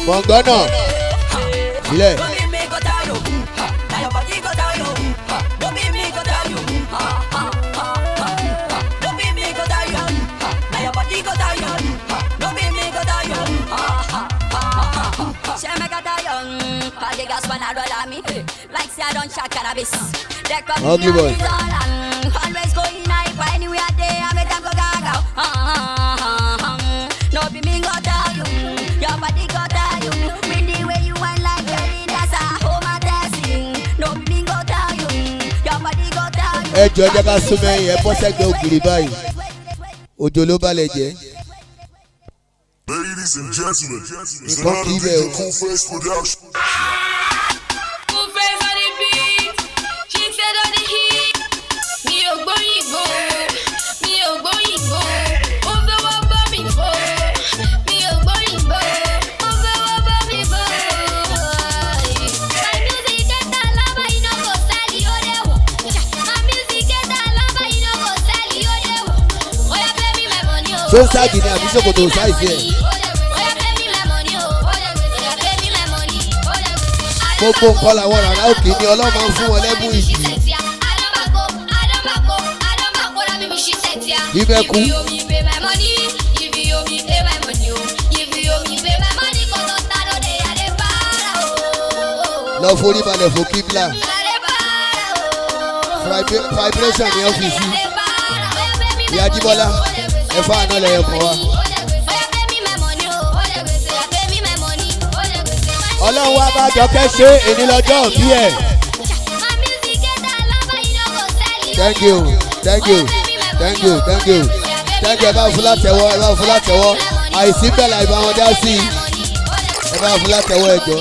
Mọ̀ngánà sílẹ̀. Ugly boy. Always going high, anywhere there, I make them go gaga. No be me go tell you, your body go tell you. With the way you want like jelly, that's a home attaching. No be me go tell you, your body go tell you. Ẹ jọ̀ọ́ jẹ́ ká súnmọ́ ẹ̀yìn ẹ bọ́ sẹ́gbẹ̀ẹ́ ògiri báyìí. Òjò ló balẹ̀ jẹ́. Ladies and gentlemen, it's Nǹkan kì í bẹ̀ o. Cool Face Production. Cool Face on the beat, she said on the heat. Mi ò gbóyìnbó, mi ò gbóyìnbó. Ó fẹ́ wá bá mi fò. Mi ò gbóyìnbó, ó fẹ́ wá bá mi fò. My music get a lava, you no go sell it, ó dẹ̀ wò. My music get a lava, you no go sell it, ó dẹ̀ wò. Oya pay me my money o. Ṣé ó ságì ni àbí ṣòkòtò sáìsì ẹ̀? Gbogbo nǹkan làwọn rárá òkè ni ọlọ́mọ ń fún wọn lẹ́bùn ìsìn. Ibẹ̀ kú. Lọ forí balẹ̀ fún kíbla. Vibration ní ọ́fíìsì. Ìyá Jíbọ́lá ẹ̀fọ́ àná lẹ̀yẹ̀ kàn wá. Ọlọ́run wá bá Jọkẹ́ ṣe èní lọ́jọ́ bí ẹ̀. Thank you, thank you, thank you, thank you. Thank you, ẹ bá fún látẹ̀wọ́, ẹ bá fún látẹ̀wọ́. Àìsí bẹ́ẹ̀ la ìbá wọn dá sí i. Ẹ bá fún látẹ̀wọ́ ẹ̀jọ̀.